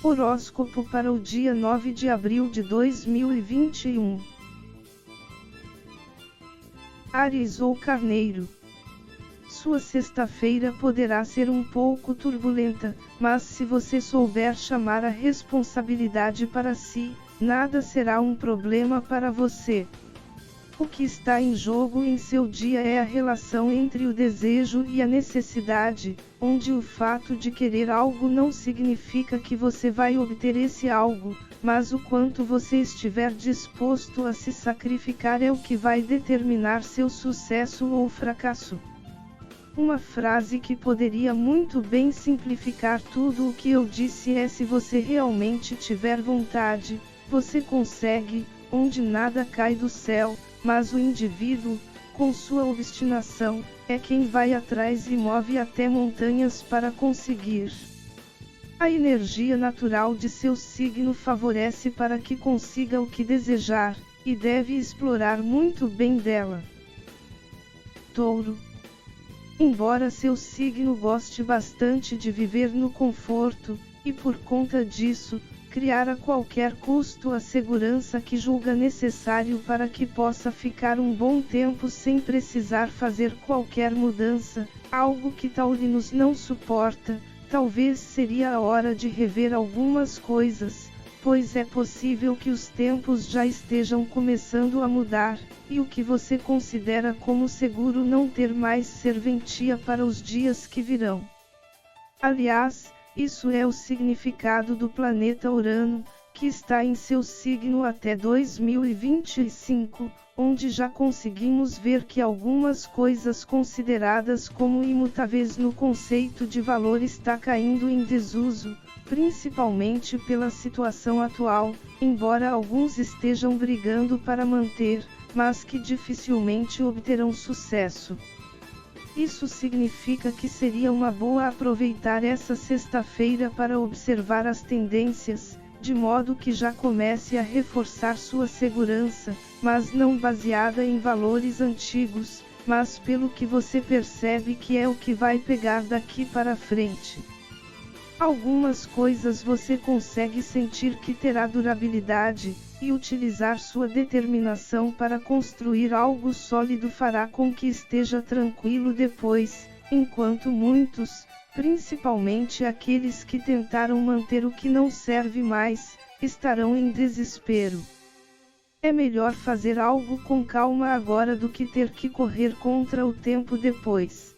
Horóscopo para o dia 9 de abril de 2021. Áries ou Carneiro. Sua sexta-feira poderá ser um pouco turbulenta, mas se você souber chamar a responsabilidade para si, nada será um problema para você. O que está em jogo em seu dia é a relação entre o desejo e a necessidade, onde o fato de querer algo não significa que você vai obter esse algo, mas o quanto você estiver disposto a se sacrificar é o que vai determinar seu sucesso ou fracasso. Uma frase que poderia muito bem simplificar tudo o que eu disse é: se você realmente tiver vontade, você consegue, onde nada cai do céu. Mas o indivíduo, com sua obstinação, é quem vai atrás e move até montanhas para conseguir. A energia natural de seu signo favorece para que consiga o que desejar, e deve explorar muito bem dela. Touro. Embora seu signo goste bastante de viver no conforto, e por conta disso, criar a qualquer custo a segurança que julga necessário para que possa ficar um bom tempo sem precisar fazer qualquer mudança, algo que taurinos não suporta, talvez seria a hora de rever algumas coisas, pois é possível que os tempos já estejam começando a mudar, e o que você considera como seguro não ter mais serventia para os dias que virão. Aliás, isso é o significado do planeta Urano, que está em seu signo até 2025, onde já conseguimos ver que algumas coisas consideradas como imutáveis no conceito de valor está caindo em desuso, principalmente pela situação atual, embora alguns estejam brigando para manter, mas que dificilmente obterão sucesso. Isso significa que seria uma boa aproveitar essa sexta-feira para observar as tendências, de modo que já comece a reforçar sua segurança, mas não baseada em valores antigos, mas pelo que você percebe que é o que vai pegar daqui para frente. Algumas coisas você consegue sentir que terá durabilidade, e utilizar sua determinação para construir algo sólido fará com que esteja tranquilo depois, enquanto muitos, principalmente aqueles que tentaram manter o que não serve mais, estarão em desespero. É melhor fazer algo com calma agora do que ter que correr contra o tempo depois.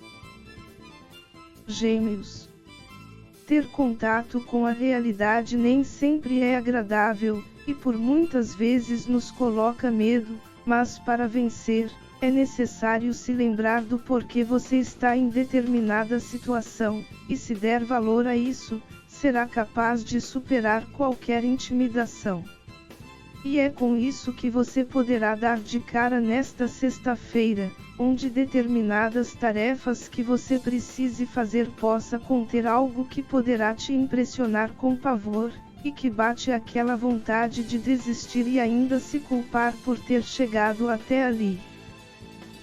Gêmeos. Ter contato com a realidade nem sempre é agradável, e por muitas vezes nos coloca medo, mas para vencer, é necessário se lembrar do porquê você está em determinada situação, e se der valor a isso, será capaz de superar qualquer intimidação. E é com isso que você poderá dar de cara nesta sexta-feira, onde determinadas tarefas que você precise fazer possa conter algo que poderá te impressionar com pavor, e que bate aquela vontade de desistir e ainda se culpar por ter chegado até ali.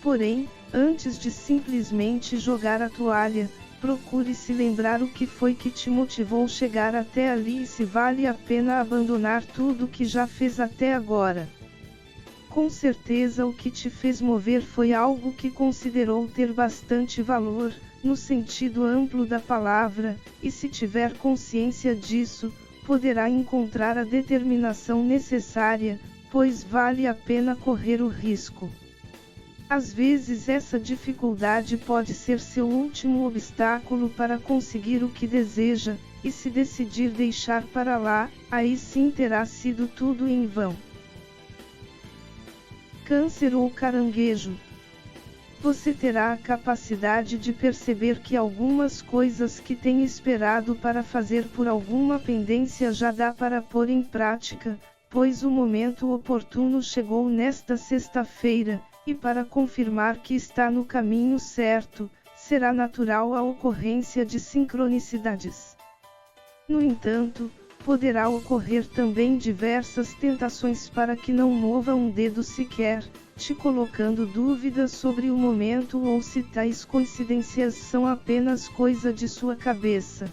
Porém, antes de simplesmente jogar a toalha, procure se lembrar o que foi que te motivou chegar até ali e se vale a pena abandonar tudo que já fez até agora. Com certeza o que te fez mover foi algo que considerou ter bastante valor, no sentido amplo da palavra, e se tiver consciência disso, poderá encontrar a determinação necessária, pois vale a pena correr o risco. Às vezes essa dificuldade pode ser seu último obstáculo para conseguir o que deseja, e se decidir deixar para lá, aí sim terá sido tudo em vão. Câncer ou Caranguejo. Você terá a capacidade de perceber que algumas coisas que tem esperado para fazer por alguma pendência já dá para pôr em prática, pois o momento oportuno chegou nesta sexta-feira, e para confirmar que está no caminho certo, será natural a ocorrência de sincronicidades. No entanto, poderá ocorrer também diversas tentações para que não mova um dedo sequer, te colocando dúvidas sobre o momento ou se tais coincidências são apenas coisa de sua cabeça.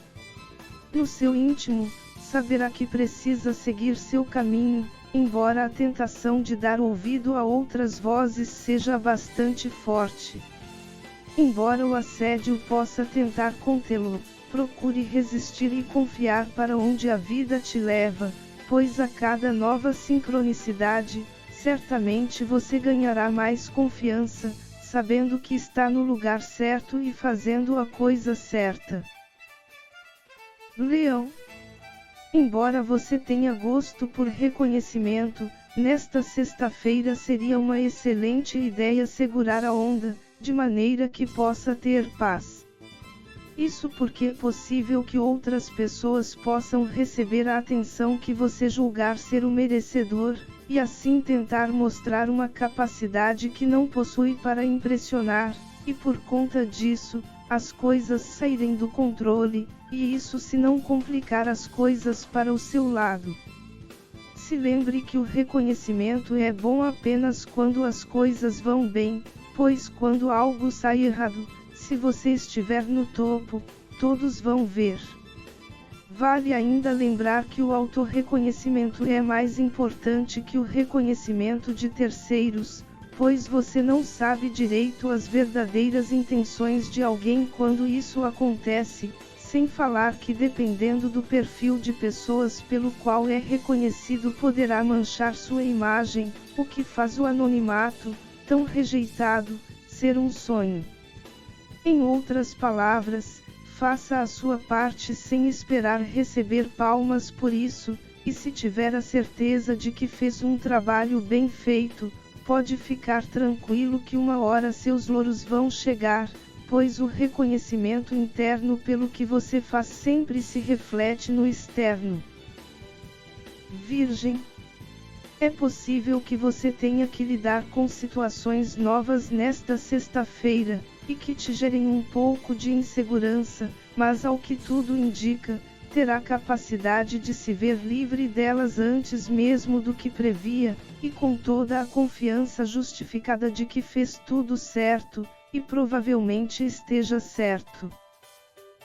No seu íntimo, saberá que precisa seguir seu caminho, embora a tentação de dar ouvido a outras vozes seja bastante forte. Embora o assédio possa tentar contê-lo, procure resistir e confiar para onde a vida te leva, pois a cada nova sincronicidade, certamente você ganhará mais confiança, sabendo que está no lugar certo e fazendo a coisa certa. Leão. Embora você tenha gosto por reconhecimento, nesta sexta-feira seria uma excelente ideia segurar a onda, de maneira que possa ter paz. Isso porque é possível que outras pessoas possam receber a atenção que você julgar ser o merecedor, e assim tentar mostrar uma capacidade que não possui para impressionar, e por conta disso, as coisas saírem do controle, e isso se não complicar as coisas para o seu lado. Se lembre que o reconhecimento é bom apenas quando as coisas vão bem, pois quando algo sai errado, se você estiver no topo, todos vão ver. Vale ainda lembrar que o autorreconhecimento é mais importante que o reconhecimento de terceiros, pois você não sabe direito as verdadeiras intenções de alguém quando isso acontece, sem falar que dependendo do perfil de pessoas pelo qual é reconhecido poderá manchar sua imagem, o que faz o anonimato, tão rejeitado, ser um sonho. Em outras palavras, faça a sua parte sem esperar receber palmas por isso, e se tiver a certeza de que fez um trabalho bem feito, pode ficar tranquilo que uma hora seus louros vão chegar, pois o reconhecimento interno pelo que você faz sempre se reflete no externo. Virgem. É possível que você tenha que lidar com situações novas nesta sexta-feira, e que te gerem um pouco de insegurança, mas ao que tudo indica, terá capacidade de se ver livre delas antes mesmo do que previa, e com toda a confiança justificada de que fez tudo certo, e provavelmente esteja certo.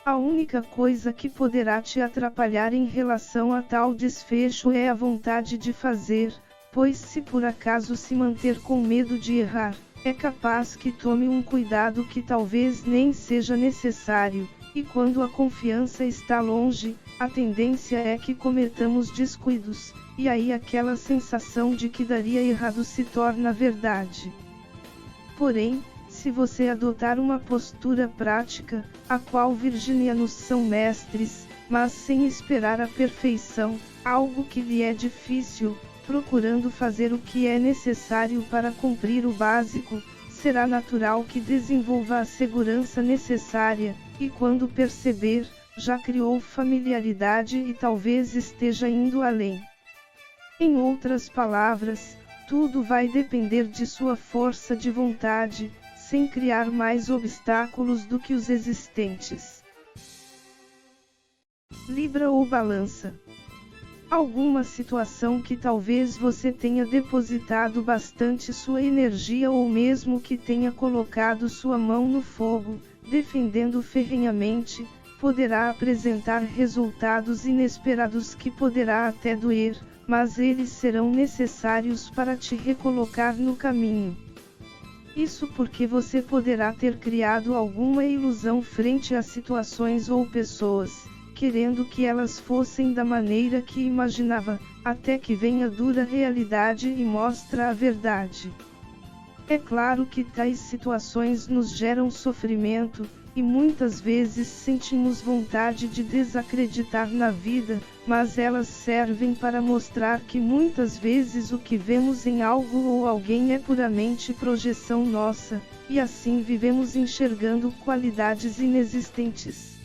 A única coisa que poderá te atrapalhar em relação a tal desfecho é a vontade de fazer, pois se por acaso se manter com medo de errar, é capaz que tome um cuidado que talvez nem seja necessário, e quando a confiança está longe, a tendência é que cometamos descuidos, e aí aquela sensação de que daria errado se torna verdade. Porém, se você adotar uma postura prática, a qual virginianos são mestres, mas sem esperar a perfeição, algo que lhe é difícil, procurando fazer o que é necessário para cumprir o básico, será natural que desenvolva a segurança necessária, e quando perceber, já criou familiaridade e talvez esteja indo além. Em outras palavras, tudo vai depender de sua força de vontade, sem criar mais obstáculos do que os existentes. Libra ou Balança. Alguma situação que talvez você tenha depositado bastante sua energia ou mesmo que tenha colocado sua mão no fogo, defendendo ferrenhamente, poderá apresentar resultados inesperados que poderá até doer, mas eles serão necessários para te recolocar no caminho. Isso porque você poderá ter criado alguma ilusão frente a situações ou pessoas, querendo que elas fossem da maneira que imaginava, até que venha a dura realidade e mostra a verdade. É claro que tais situações nos geram sofrimento, e muitas vezes sentimos vontade de desacreditar na vida, mas elas servem para mostrar que muitas vezes o que vemos em algo ou alguém é puramente projeção nossa, e assim vivemos enxergando qualidades inexistentes.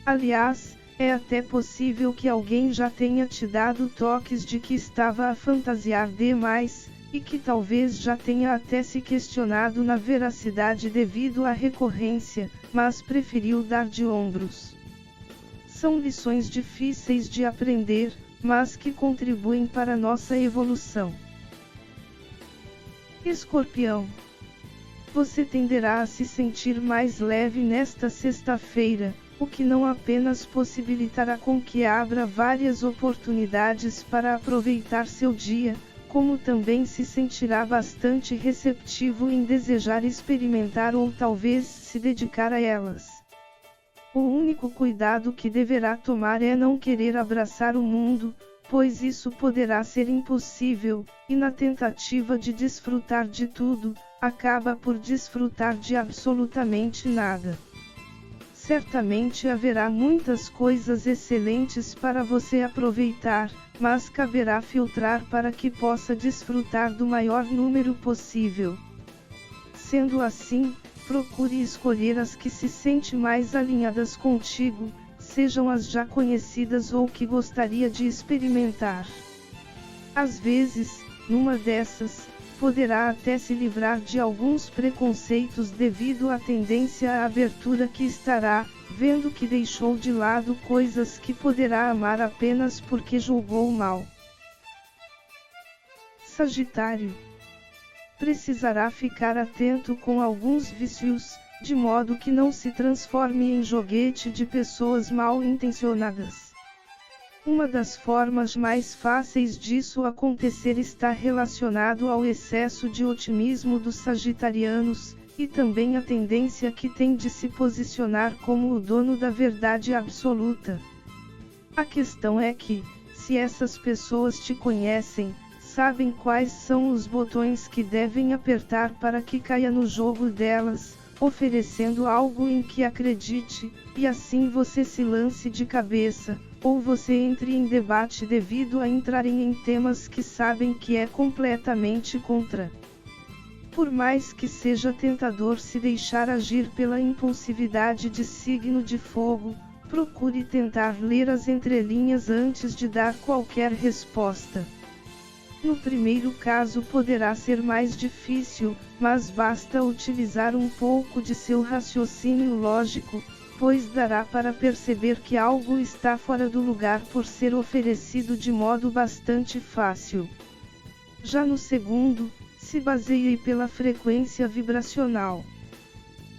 Aliás, é até possível que alguém já tenha te dado toques de que estava a fantasiar demais, e que talvez já tenha até se questionado na veracidade devido à recorrência, mas preferiu dar de ombros. São lições difíceis de aprender, mas que contribuem para nossa evolução. Escorpião. Você tenderá a se sentir mais leve nesta sexta-feira, o que não apenas possibilitará com que abra várias oportunidades para aproveitar seu dia, como também se sentirá bastante receptivo em desejar experimentar ou talvez se dedicar a elas. O único cuidado que deverá tomar é não querer abraçar o mundo, pois isso poderá ser impossível, e na tentativa de desfrutar de tudo, acaba por desfrutar de absolutamente nada. Certamente haverá muitas coisas excelentes para você aproveitar, mas caberá filtrar para que possa desfrutar do maior número possível. Sendo assim, procure escolher as que se sente mais alinhadas contigo, sejam as já conhecidas ou que gostaria de experimentar. Às vezes, numa dessas, poderá até se livrar de alguns preconceitos devido à tendência à abertura que estará, vendo que deixou de lado coisas que poderá amar apenas porque julgou mal. Sagitário. Precisará ficar atento com alguns vícios, de modo que não se transforme em joguete de pessoas mal intencionadas. Uma das formas mais fáceis disso acontecer está relacionado ao excesso de otimismo dos sagitarianos, e também a tendência que tem de se posicionar como o dono da verdade absoluta. A questão é que, se essas pessoas te conhecem, sabem quais são os botões que devem apertar para que caia no jogo delas, oferecendo algo em que acredite, e assim você se lance de cabeça, ou você entre em debate devido a entrarem em temas que sabem que é completamente contra. Por mais que seja tentador se deixar agir pela impulsividade de signo de fogo, procure tentar ler as entrelinhas antes de dar qualquer resposta. No primeiro caso poderá ser mais difícil, mas basta utilizar um pouco de seu raciocínio lógico, pois dará para perceber que algo está fora do lugar por ser oferecido de modo bastante fácil. Já no segundo, se baseie pela frequência vibracional.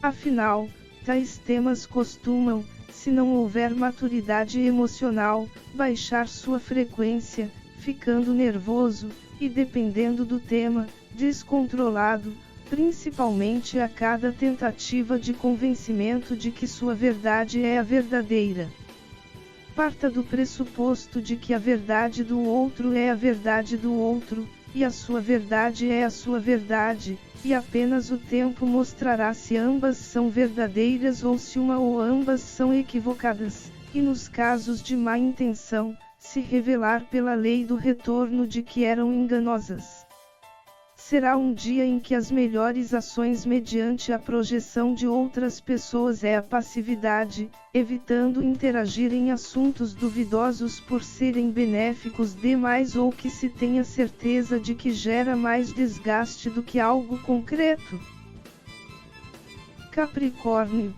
Afinal, tais temas costumam, se não houver maturidade emocional, baixar sua frequência, ficando nervoso, e dependendo do tema, descontrolado, principalmente a cada tentativa de convencimento de que sua verdade é a verdadeira. Parta do pressuposto de que a verdade do outro é a verdade do outro, e a sua verdade é a sua verdade, e apenas o tempo mostrará se ambas são verdadeiras ou se uma ou ambas são equivocadas, e nos casos de má intenção, se revelar pela lei do retorno de que eram enganosas. Será um dia em que as melhores ações mediante a projeção de outras pessoas é a passividade, evitando interagir em assuntos duvidosos por serem benéficos demais ou que se tenha certeza de que gera mais desgaste do que algo concreto. Capricórnio.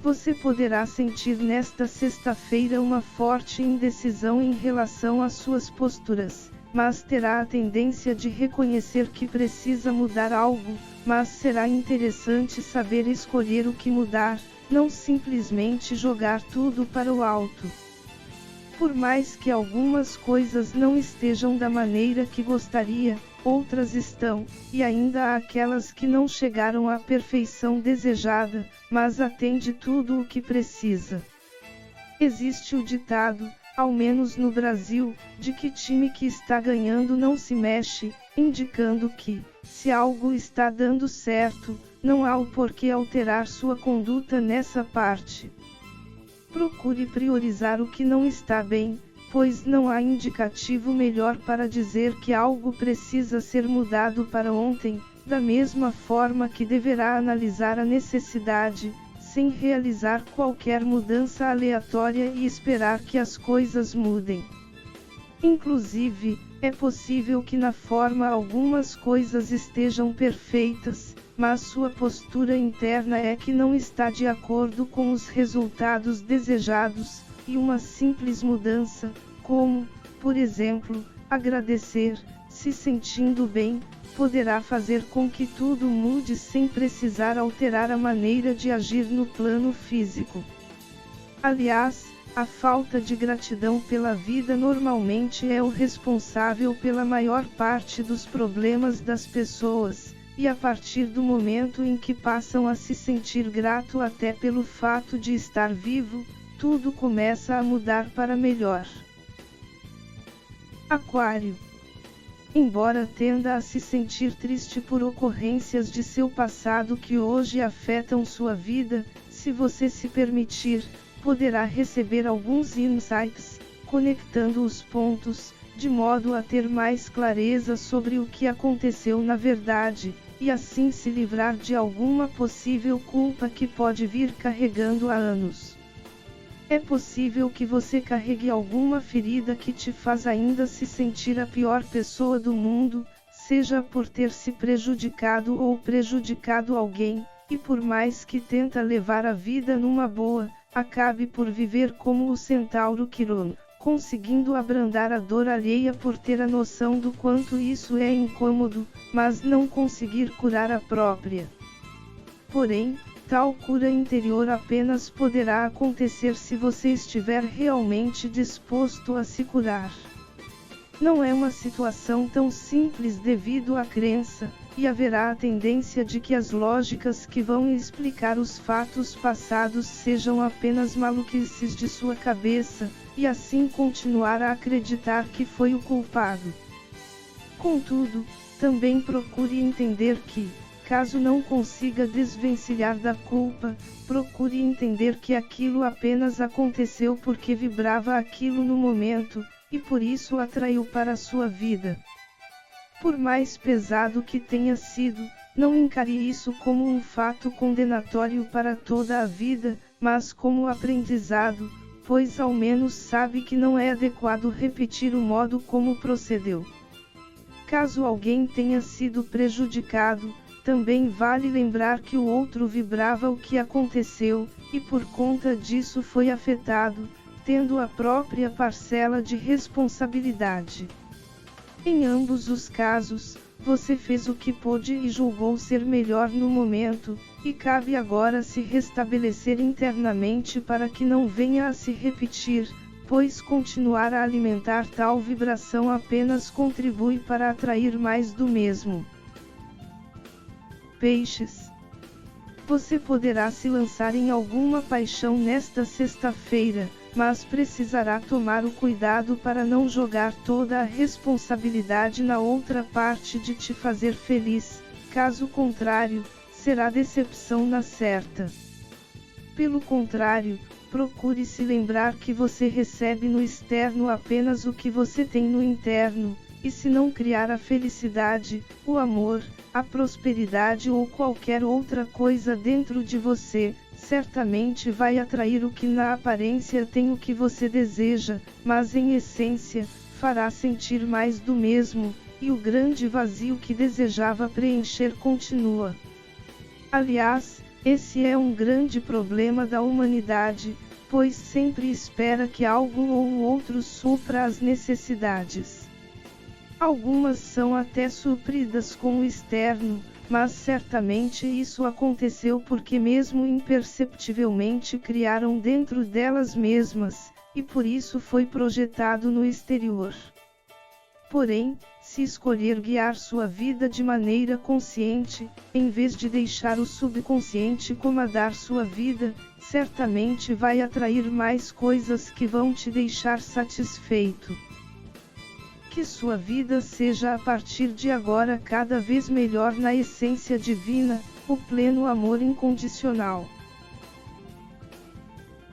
Você poderá sentir nesta sexta-feira uma forte indecisão em relação às suas posturas, mas terá a tendência de reconhecer que precisa mudar algo, mas será interessante saber escolher o que mudar, não simplesmente jogar tudo para o alto. Por mais que algumas coisas não estejam da maneira que gostaria, outras estão, e ainda há aquelas que não chegaram à perfeição desejada, mas atende tudo o que precisa. Existe o ditado, ao menos no Brasil, de que time que está ganhando não se mexe, indicando que, se algo está dando certo, não há o porquê alterar sua conduta nessa parte. Procure priorizar o que não está bem, pois não há indicativo melhor para dizer que algo precisa ser mudado para ontem, da mesma forma que deverá analisar a necessidade, sem realizar qualquer mudança aleatória e esperar que as coisas mudem. Inclusive, é possível que na forma algumas coisas estejam perfeitas, mas sua postura interna é que não está de acordo com os resultados desejados, e uma simples mudança, como, por exemplo, agradecer, se sentindo bem, poderá fazer com que tudo mude sem precisar alterar a maneira de agir no plano físico. Aliás, a falta de gratidão pela vida normalmente é o responsável pela maior parte dos problemas das pessoas, e a partir do momento em que passam a se sentir grato até pelo fato de estar vivo, tudo começa a mudar para melhor. Aquário. Embora tenda a se sentir triste por ocorrências de seu passado que hoje afetam sua vida, se você se permitir, poderá receber alguns insights, conectando os pontos, de modo a ter mais clareza sobre o que aconteceu na verdade, e assim se livrar de alguma possível culpa que pode vir carregando há anos. É possível que você carregue alguma ferida que te faz ainda se sentir a pior pessoa do mundo, seja por ter se prejudicado ou prejudicado alguém, e por mais que tenta levar a vida numa boa, acabe por viver como o centauro Quirón, conseguindo abrandar a dor alheia por ter a noção do quanto isso é incômodo, mas não conseguir curar a própria. Porém, tal cura interior apenas poderá acontecer se você estiver realmente disposto a se curar. Não é uma situação tão simples devido à crença, e haverá a tendência de que as lógicas que vão explicar os fatos passados sejam apenas maluquices de sua cabeça, e assim continuar a acreditar que foi o culpado. Contudo, também procure entender que, caso não consiga desvencilhar da culpa, procure entender que aquilo apenas aconteceu porque vibrava aquilo no momento, e por isso atraiu para a sua vida. Por mais pesado que tenha sido, não encare isso como um fato condenatório para toda a vida, mas como aprendizado, pois ao menos sabe que não é adequado repetir o modo como procedeu. Caso alguém tenha sido prejudicado, também vale lembrar que o outro vibrava o que aconteceu, e por conta disso foi afetado, tendo a própria parcela de responsabilidade. Em ambos os casos, você fez o que pôde e julgou ser melhor no momento, e cabe agora se restabelecer internamente para que não venha a se repetir, pois continuar a alimentar tal vibração apenas contribui para atrair mais do mesmo. Peixes. Você poderá se lançar em alguma paixão nesta sexta-feira, mas precisará tomar o cuidado para não jogar toda a responsabilidade na outra parte de te fazer feliz, caso contrário, será decepção na certa. Pelo contrário, procure se lembrar que você recebe no externo apenas o que você tem no interno, e se não criar a felicidade, o amor, a prosperidade ou qualquer outra coisa dentro de você, certamente vai atrair o que na aparência tem o que você deseja, mas em essência, fará sentir mais do mesmo, e o grande vazio que desejava preencher continua. Aliás, esse é um grande problema da humanidade, pois sempre espera que algo ou outro supra as necessidades. Algumas são até supridas com o externo, mas certamente isso aconteceu porque mesmo imperceptivelmente criaram dentro delas mesmas, e por isso foi projetado no exterior. Porém, se escolher guiar sua vida de maneira consciente, em vez de deixar o subconsciente comandar sua vida, certamente vai atrair mais coisas que vão te deixar satisfeito. Que sua vida seja a partir de agora cada vez melhor na essência divina, o pleno amor incondicional.